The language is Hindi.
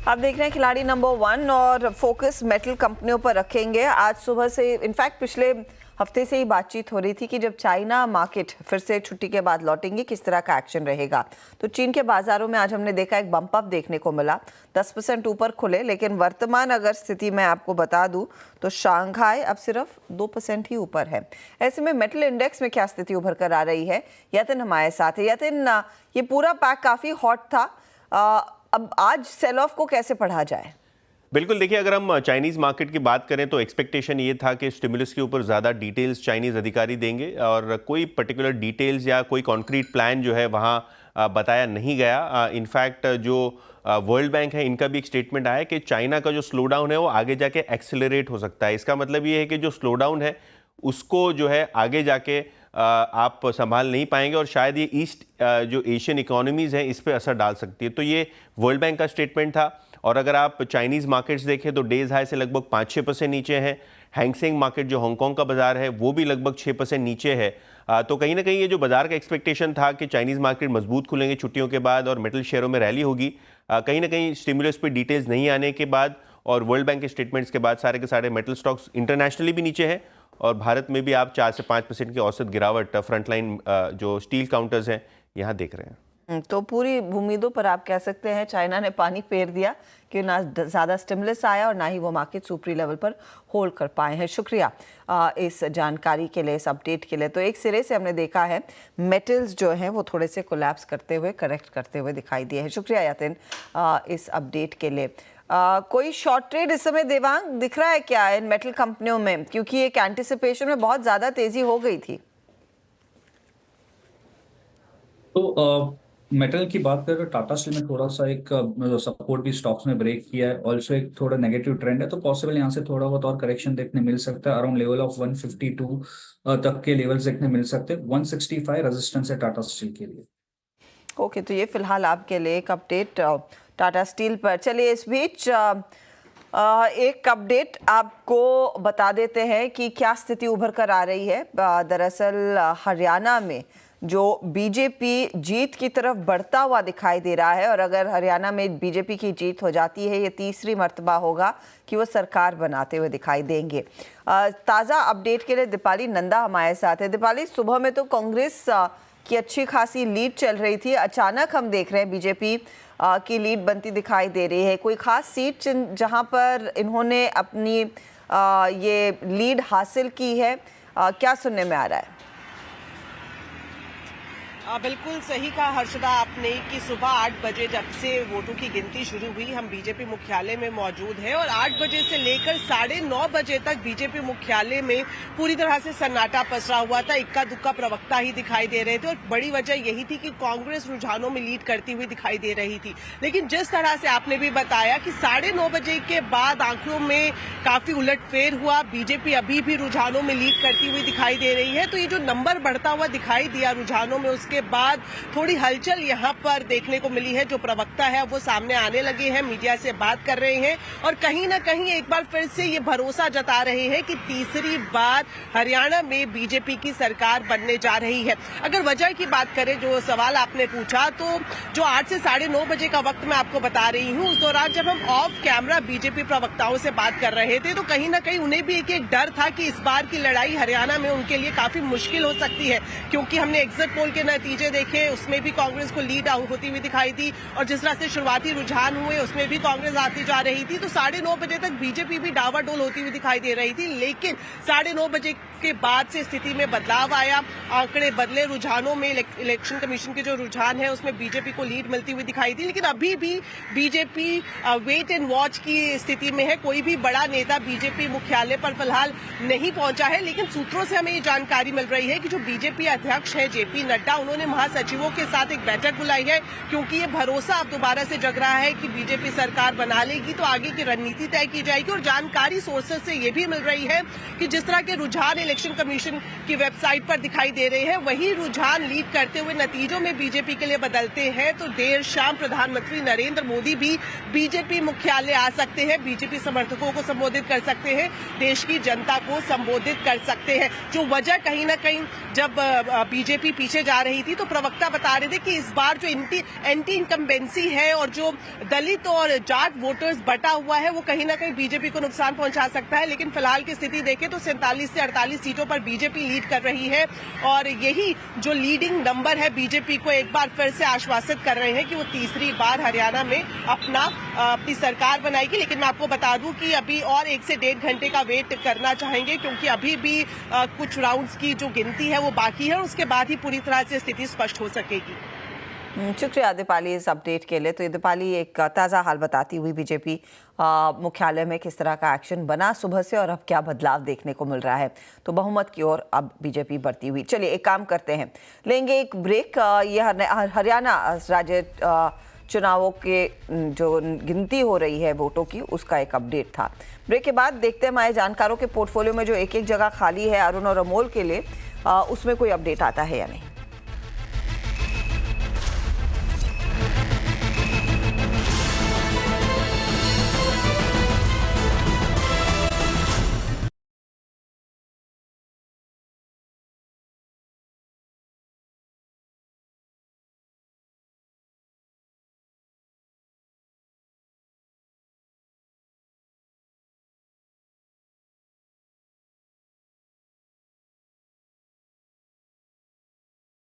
आप देख रहे हैं खिलाड़ी नंबर 1 और फोकस मेटल कंपनियों पर रखेंगे। आज सुबह से इनफैक्ट पिछले हफ्ते से ही बातचीत हो रही थी कि जब चाइना मार्केट फिर से छुट्टी के बाद लौटेंगे किस तरह का एक्शन रहेगा। तो चीन के बाजारों में आज हमने देखा एक बम्प अप देखने को मिला, 10% ऊपर खुले, लेकिन वर्तमान अगर स्थिति मैं आपको बता दूं तो शांघाई अब सिर्फ 2% ही ऊपर है। ऐसे में मेटल इंडेक्स में क्या स्थिति उभर कर आ रही है, यतिन हमारे साथ है। यतिन, ये पूरा पैक काफी हॉट था, अब आज सेल ऑफ को कैसे पढ़ा जाए? बिल्कुल, देखिए, अगर हम चाइनीज़ मार्केट की बात करें तो एक्सपेक्टेशन ये था कि स्टिमुलस के ऊपर ज़्यादा डिटेल्स चाइनीज़ अधिकारी देंगे और कोई पर्टिकुलर डिटेल्स या कोई कॉन्क्रीट प्लान जो है वहाँ बताया नहीं गया। इनफैक्ट जो वर्ल्ड बैंक है, इनका भी एक स्टेटमेंट आया कि चाइना का जो स्लो डाउन है वो आगे जाके एक्सेलरेट हो सकता है। इसका मतलब ये है कि जो स्लो डाउन है उसको जो है आगे जाके आप संभाल नहीं पाएंगे और शायद ये ईस्ट जो एशियन इकोनॉमीज़ हैं इस पर असर डाल सकती है। तो ये वर्ल्ड बैंक का स्टेटमेंट था। और अगर आप चाइनीज़ मार्केट्स देखें तो डेज हाई से लगभग 5-6% नीचे हैं। हैंगसेंग मार्केट जो हांगकांग का बाजार है वो भी लगभग 6% नीचे है। तो कहीं ना कहीं ये जो बाजार का एक्सपेक्टेशन था कि चाइनीज़ मार्केट मजबूत खुलेंगे छुट्टियों के बाद और मेटल शेयरों में रैली होगी, कहीं ना कहीं स्टिमुलस पे डिटेल्स नहीं आने के बाद और वर्ल्ड बैंक के स्टेटमेंट्स के बाद सारे के सारे मेटल स्टॉक्स इंटरनेशनली भी नीचे हैं और भारत में भी आप 4 से 5% की औसत गिरावट फ्रंटलाइन जो स्टील काउंटर्स हैं यहाँ देख रहे हैं। तो पूरी उम्मीदों पर आप कह सकते हैं चाइना ने पानी फेर दिया कि ना ज़्यादा स्टिमुलस आया और ना ही वो मार्केट ऊपरी लेवल पर होल्ड कर पाए हैं। शुक्रिया इस जानकारी के लिए, इस अपडेट के लिए। तो एक सिरे से हमने देखा है मेटल्स जो हैं वो थोड़े से कोलैप्स करते हुए, करेक्ट करते हुए दिखाई दिए हैं। शुक्रिया यतिन इस अपडेट के लिए। कोई शॉर्ट ट्रेड इस समय देवांग दिख रहा है क्या इन मेटल कंपनियों में, क्योंकि एक एंटिसिपेशन में बहुत ज़्यादा तेज़ी हो गई थी? तो मेटल की बात करें तो टाटा स्टील में थोड़ा सा एक सपोर्ट भी स्टॉक्स में ब्रेक किया है। ऑल्सो एक थोड़ा नेगेटिव ट्रेंड है, तो पॉसिबल यहाँ से थोड़ा बहुत और करेक्शन देखने मिल सकता है। अराउंड लेवल ऑफ 152 तक के लेवल्स देखने मिल सकते हैं। 165 रेजिस्टेंस है टाटा स्टील के लिए। ओके, तो ये फिलहाल आपके लिए एक अपडेट टाटा स्टील पर। चलिए, इस बीच एक अपडेट आपको बता देते हैं कि क्या स्थिति उभर कर आ रही है। दरअसल हरियाणा में जो बीजेपी जीत की तरफ बढ़ता हुआ दिखाई दे रहा है और अगर हरियाणा में बीजेपी की जीत हो जाती है, ये तीसरी मर्तबा होगा कि वो सरकार बनाते हुए दिखाई देंगे। ताज़ा अपडेट के लिए दीपाली नंदा हमारे साथ है। दीपाली, सुबह में तो कांग्रेस की अच्छी खासी लीड चल रही थी, अचानक हम देख रहे हैं बीजेपी की लीड बनती दिखाई दे रही है। कोई खास सीट जहां पर इन्होंने अपनी ये लीड हासिल की है, क्या सुनने में आ रहा है? बिल्कुल सही कहा हर्षदा आपने कि सुबह 8 बजे जब से वोटों की गिनती शुरू हुई, हम बीजेपी मुख्यालय में मौजूद हैं और 8 बजे से लेकर 9:30 बजे तक बीजेपी मुख्यालय में पूरी तरह से सन्नाटा पसरा हुआ था। इक्का दुक्का प्रवक्ता ही दिखाई दे रहे थे और बड़ी वजह यही थी कि कांग्रेस रुझानों में लीड करती हुई दिखाई दे रही थी। लेकिन जिस तरह से आपने भी बताया कि 9:30 बजे के बाद आंकड़ों में काफी उलटफेर हुआ, बीजेपी अभी भी रुझानों में लीड करती हुई दिखाई दे रही है। तो ये जो नंबर बढ़ता हुआ दिखाई दिया रुझानों में, उसके बाद थोड़ी हलचल यहां पर देखने को मिली है। जो प्रवक्ता है वो सामने आने लगे हैं, मीडिया से बात कर रहे हैं और कहीं ना कहीं एक बार फिर से ये भरोसा जता रहे हैं कि तीसरी बार हरियाणा में बीजेपी की सरकार बनने जा रही है। अगर वजह की बात करें, जो सवाल आपने पूछा, तो जो 8 से 9:30 बजे का वक्त मैं आपको बता रही हूं, उस दौरान जब हम ऑफ कैमरा बीजेपी प्रवक्ताओं से बात कर रहे थे तो कहीं ना कहीं उन्हें भी एक डर था कि इस बार की लड़ाई हरियाणा में उनके लिए काफी मुश्किल हो सकती है, क्योंकि हमने एग्जिट पोल के नतीजे देखे, उसमें भी कांग्रेस को लीड होती हुई दिखाई दी और जिस तरह से शुरुआती रुझान हुए उसमें भी कांग्रेस आती जा रही थी। तो 9:30 बजे तक बीजेपी भी डावाडोल होती हुई दिखाई दे रही थी, लेकिन 9:30 बजे के बाद से स्थिति में बदलाव आया, आंकड़े बदले, रुझानों में इलेक्शन कमीशन के जो रुझान है उसमें बीजेपी को लीड मिलती हुई दिखाई दी। लेकिन अभी भी बीजेपी वेट एंड वॉच की स्थिति में है। कोई भी बड़ा नेता बीजेपी मुख्यालय पर फिलहाल नहीं पहुंचा है, लेकिन सूत्रों से हमें ये जानकारी मिल रही है कि जो बीजेपी अध्यक्ष है जेपी नड्डा, उन्होंने महासचिवों के साथ एक बैठक बुलाई है, क्योंकि ये भरोसा अब दोबारा से जग रहा है कि बीजेपी सरकार बना लेगी तो आगे की रणनीति तय की जाएगी। और जानकारी सोर्सेज से ये भी मिल रही है कि जिस तरह के रुझान इलेक्शन कमीशन की वेबसाइट पर दिखाई दे रहे हैं, वही रुझान लीड करते हुए नतीजों में बीजेपी के लिए बदलते हैं तो देर शाम प्रधानमंत्री नरेंद्र मोदी भी बीजेपी मुख्यालय आ सकते हैं, बीजेपी समर्थकों को संबोधित कर सकते हैं, देश की जनता को संबोधित कर सकते हैं। जो वजह कहीं ना कहीं जब बीजेपी पीछे जा रही थी तो प्रवक्ता बता रहे थे कि इस बार जो एंटी इनकम्बेंसी है और जो दलित और जाट वोटर्स बटा हुआ है वो कहीं ना कहीं बीजेपी को नुकसान पहुंचा सकता है। लेकिन फिलहाल की स्थिति देखें तो 47 से 48 सीटों पर बीजेपी लीड कर रही है और यही जो लीडिंग नंबर है बीजेपी को एक बार फिर से आश्वासित कर रहे हैं कि वो तीसरी बार हरियाणा में अपनी सरकार बनाएगी। लेकिन मैं आपको बता दूं कि अभी और 1 से 1.5 घंटे का वेट करना चाहेंगे क्योंकि अभी भी कुछ राउंड्स की जो गिनती है वो बाकी है, उसके बाद ही पूरी तरह से स्थिति स्पष्ट हो सकेगी। शुक्रिया दीपाली इस अपडेट के लिए। तो ये दीपाली एक ताज़ा हाल बताती हुई बीजेपी मुख्यालय में किस तरह का एक्शन बना सुबह से और अब क्या बदलाव देखने को मिल रहा है। तो बहुमत की ओर अब बीजेपी बढ़ती हुई। चलिए एक काम करते हैं, लेंगे एक ब्रेक। ये हरियाणा राज्य चुनावों के जो गिनती हो रही है वोटों की उसका एक अपडेट था। ब्रेक के बाद देखते हैं हमारे जानकारों के पोर्टफोलियो में जो एक एक जगह खाली है अरुण और अमोल के लिए, उसमें कोई अपडेट आता है या नहीं।